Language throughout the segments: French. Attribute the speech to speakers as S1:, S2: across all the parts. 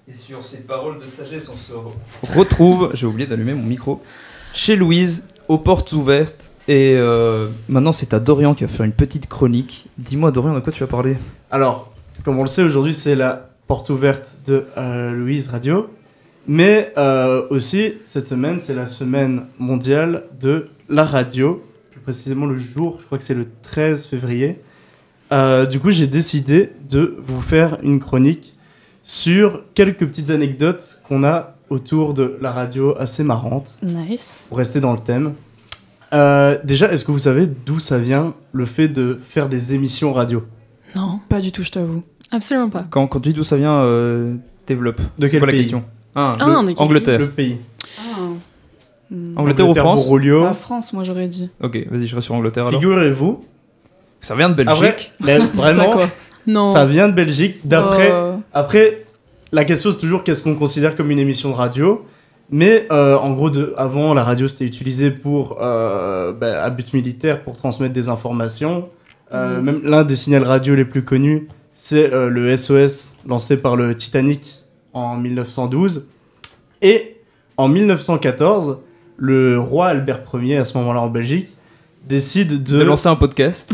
S1: Et sur ces paroles de sagesse, on se retrouve, j'ai oublié d'allumer mon micro, chez Louise, aux portes ouvertes. Et maintenant, c'est à Dorian qui va faire une petite chronique. Dis-moi, Dorian, de quoi tu vas parler ?
S2: Alors, comme on le sait, aujourd'hui, c'est la porte ouverte de Louise Radio. Mais aussi, cette semaine, c'est la semaine mondiale de la radio. Plus précisément, le jour, je crois que c'est le 13 février. Du coup, j'ai décidé de vous faire une chronique sur quelques petites anecdotes qu'on a autour de la radio assez marrantes.
S3: Nice.
S2: Pour rester dans le thème. Déjà, est-ce que vous savez d'où ça vient le fait de faire des émissions radio ?
S3: Non, pas du tout, je t'avoue. Absolument pas.
S1: Quand tu dis d'où ça vient, développe.
S2: De
S1: C'est
S2: quel
S1: quoi la
S2: pays ?
S1: question ?
S3: Angleterre.
S2: Le pays.
S1: Angleterre ou France ?
S2: Borrolio.
S3: La France, moi j'aurais dit.
S1: Ok, vas-y, je reste sur Angleterre alors.
S2: Figurez-vous.
S1: Ça vient de Belgique.
S2: Après, mais vraiment,
S3: Non.
S2: ça vient de Belgique. Après, la question c'est toujours qu'est-ce qu'on considère comme une émission de radio. Mais en gros, avant, la radio c'était utilisé pour à but militaire pour transmettre des informations. Même l'un des signaux radio les plus connus, c'est le SOS lancé par le Titanic en 1912. Et en 1914, le roi Albert Ier, à ce moment-là en Belgique, décide de
S1: lancer un podcast.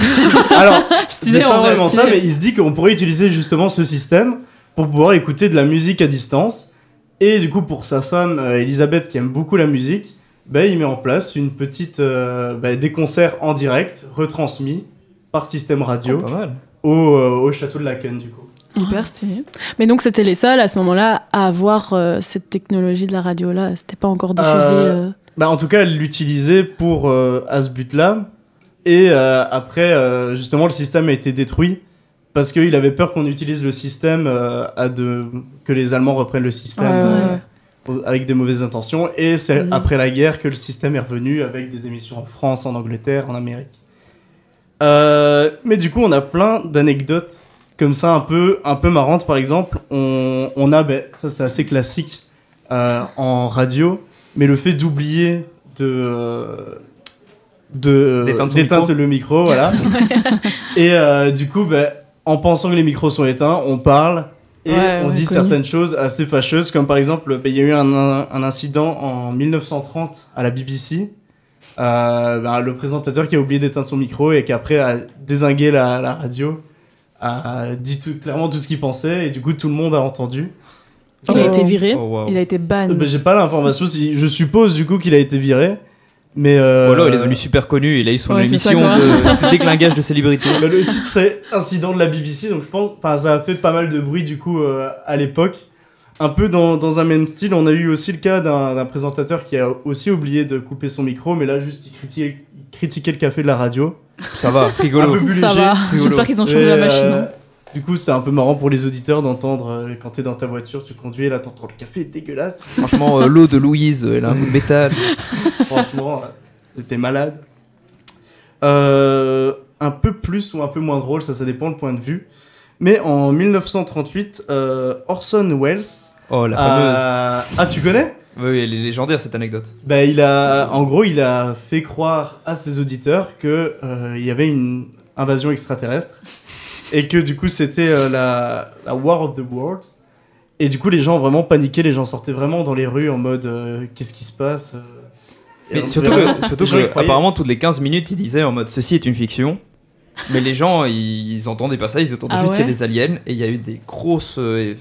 S2: Alors, c'est pas vraiment ça, mais il se dit qu'on pourrait utiliser justement ce système pour pouvoir écouter de la musique à distance. Et du coup, pour sa femme, Elisabeth, qui aime beaucoup la musique, il met en place une petite, des concerts en direct, retransmis par système radio
S1: Pas mal.
S2: au château de Laken, du coup.
S3: Hyper stylé. Mais donc c'était les seuls à ce moment-là à avoir cette technologie de la radio-là. C'était pas encore diffusé.
S2: En tout cas, elle l'utilisait pour à ce but-là. Et après, justement, le système a été détruit parce qu'il avait peur qu'on utilise le système que les Allemands reprennent le système avec des mauvaises intentions. Et c'est après la guerre que le système est revenu avec des émissions en France, en Angleterre, en Amérique. Mais du coup, on a plein d'anecdotes comme ça, un peu marrantes. Par exemple, on a, ça c'est assez classique en radio, mais le fait d'oublier d'éteindre le micro, voilà. Et du coup, en pensant que les micros sont éteints, on parle et on dit certaines choses assez fâcheuses, comme par exemple, il y a eu un incident en 1930 à la BBC. Le présentateur qui a oublié d'éteindre son micro et qui après a dézingué la radio, a dit clairement tout ce qu'il pensait et du coup tout le monde a entendu.
S3: Il a été viré,
S4: Il a été ban.
S2: J'ai pas l'information, je suppose du coup qu'il a été viré. Mais
S1: voilà, il est devenu super connu, il a eu son émission de déglingage de célébrités.
S2: Le titre c'est Incident de la BBC, donc je pense ça a fait pas mal de bruit du coup à l'époque. Un peu dans un même style, on a eu aussi le cas d'un présentateur qui a aussi oublié de couper son micro, mais là juste il critiquait le café de la radio.
S1: Ça va, rigolo.
S2: Un peu plus
S3: ça
S2: léger.
S3: va. J'espère qu'ils ont changé la machine.
S2: Du coup, c'était un peu marrant pour les auditeurs d'entendre quand t'es dans ta voiture, tu conduis et là t'entends le café est dégueulasse.
S1: Franchement, l'eau de Louise, elle a un goût de métal.
S2: Franchement, t'es malade. Un peu plus ou un peu moins drôle, ça dépend le point de vue. Mais en 1938, Orson Welles.
S1: Oh, la fameuse.
S2: Ah, tu connais ?
S1: Oui, elle est légendaire cette anecdote.
S2: Il a fait croire à ses auditeurs que il y avait une invasion extraterrestre et que du coup c'était la War of the Worlds. Et du coup les gens ont vraiment paniqué, les gens sortaient vraiment dans les rues en mode qu'est-ce qui se passe
S1: Mais surtout que apparemment toutes les 15 minutes ils disaient en mode ceci est une fiction. Mais les gens, ils entendaient pas ça, ils entendaient juste qu'il y a des aliens et il y a eu des grosses... les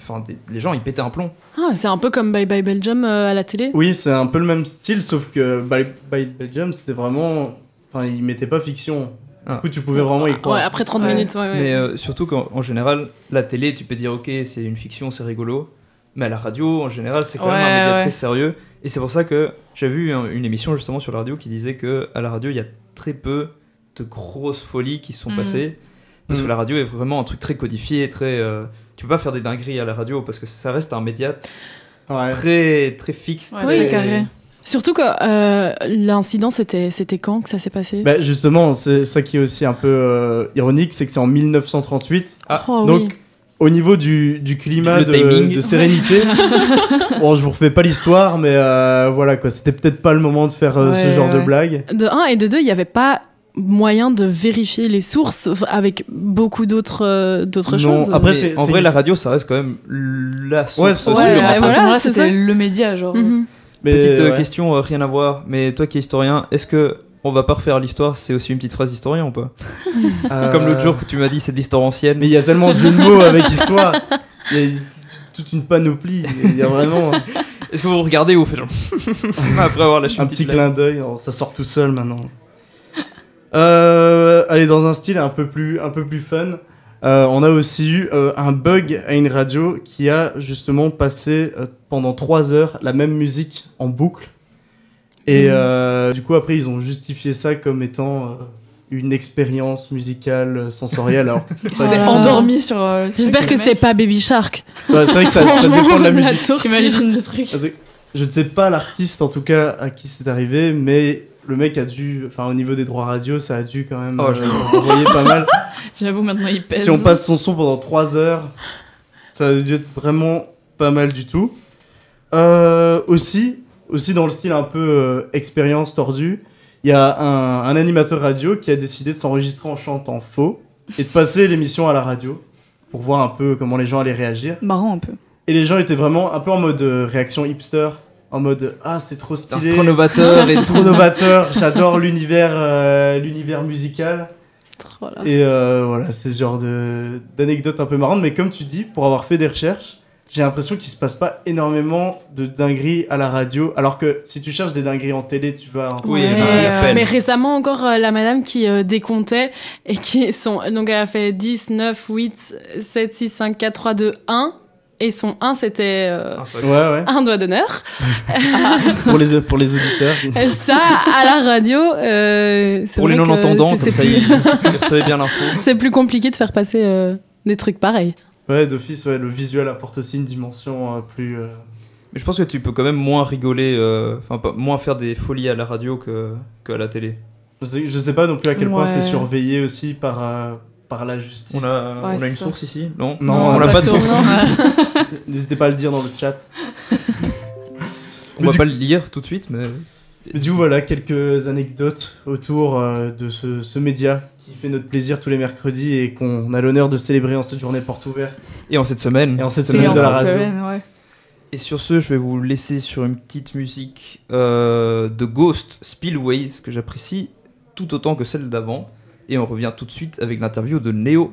S1: gens, ils pétaient un plomb.
S3: Ah, c'est un peu comme Bye Bye Belgium à la télé.
S2: Oui, c'est un peu le même style, sauf que Bye Bye Belgium, c'était vraiment... Enfin, ils mettaient pas fiction. Du coup, tu pouvais vraiment y croire.
S3: Ouais, après 30 minutes,
S1: Mais surtout qu'en général, la télé, tu peux dire, ok, c'est une fiction, c'est rigolo. Mais à la radio, en général, c'est quand même un média très sérieux. Et c'est pour ça que j'ai vu une émission justement sur la radio qui disait qu'à la radio, il y a très peu de grosses folies qui se sont passées parce que la radio est vraiment un truc très codifié, très tu peux pas faire des dingueries à la radio parce que ça reste un média très très fixe.
S3: Oui, carré. Surtout que l'incident c'était quand que ça s'est passé ?
S2: Justement, c'est ça qui est aussi un peu ironique, c'est que c'est en 1938. Donc au niveau du climat de sérénité, bon, je vous refais pas l'histoire, mais voilà quoi, c'était peut-être pas le moment de faire ce genre de blague.
S3: De 1 et de 2, il y avait pas moyen de vérifier les sources avec beaucoup d'autres choses.
S1: Après, en vrai, la radio, ça reste quand même la source.
S4: Voilà, c'était le média, genre.
S1: Petite question, rien à voir, mais toi qui es historien, est-ce que on va pas refaire l'histoire, c'est aussi une petite phrase d'historien ou pas Comme l'autre jour que tu m'as dit, c'est de l'histoire ancienne.
S2: Mais il y a tellement de jeux de mots avec histoire. Il y a toute une panoplie. Il y a vraiment...
S1: Est-ce que vous regardez ou vous faites genre... Après avoir lâché
S2: un petit clin d'œil, ça sort tout seul maintenant. Allez, dans un style un peu plus fun, on a aussi eu un bug à une radio qui a justement passé pendant 3 heures la même musique en boucle. Et du coup, après, ils ont justifié ça comme étant une expérience musicale sensorielle. Alors
S4: c'était endormi sur le truc.
S3: J'espère que c'était pas Baby Shark.
S2: Ouais, c'est vrai que ça dépend de la musique.
S4: J'imagine le truc.
S2: Je ne sais pas l'artiste en tout cas à qui c'est arrivé, mais le mec a dû, enfin au niveau des droits radio, ça a dû quand même envoyer pas mal.
S4: J'avoue, maintenant il pèse.
S2: Si on passe son son pendant 3 heures, ça a dû être vraiment pas mal du tout. Aussi dans le style un peu expérience tordue, il y a un animateur radio qui a décidé de s'enregistrer en chantant faux et de passer l'émission à la radio pour voir un peu comment les gens allaient réagir.
S4: Marrant un peu.
S2: Et les gens étaient vraiment un peu en mode réaction hipster, en mode c'est trop stylé,
S1: c'est trop novateur,
S2: et trop novateur, j'adore l'univers musical.
S3: Trop là.
S2: Et voilà, c'est ce genre d'anecdote un peu marrante, mais comme tu dis, pour avoir fait des recherches, j'ai l'impression qu'il se passe pas énormément de dingueries à la radio, alors que si tu cherches des dingueries en télé, tu vas...
S3: Mais récemment encore, la madame qui décomptait, et donc elle a fait 10, 9, 8, 7, 6, 5, 4, 3, 2, 1, et son 1 c'était un doigt d'honneur.
S2: pour les auditeurs.
S3: Ça, à la radio, c'est
S1: pour les non-entendants, comme ça, ils recevaient bien l'info.
S3: C'est plus compliqué de faire passer des trucs pareils.
S2: Ouais, d'office, le visuel apporte aussi une dimension plus...
S1: Mais je pense que tu peux quand même moins rigoler, moins faire des folies à la radio qu'à la télé.
S2: Je sais pas non plus à quel point c'est surveillé aussi par la justice.
S1: On a une source ici ? Non,
S2: on
S1: n'a pas de source.
S2: N'hésitez pas à le dire dans le chat.
S1: On va pas le lire tout de suite, mais...
S2: Du coup, voilà, quelques anecdotes autour de ce média qui fait notre plaisir tous les mercredis et qu'on a l'honneur de célébrer en cette journée porte ouverte.
S1: Et en cette semaine.
S2: Et en cette semaine de la radio.
S1: Et sur ce, je vais vous laisser sur une petite musique de Ghost Spillways que j'apprécie tout autant que celle d'avant. Et on revient tout de suite avec l'interview de Néo.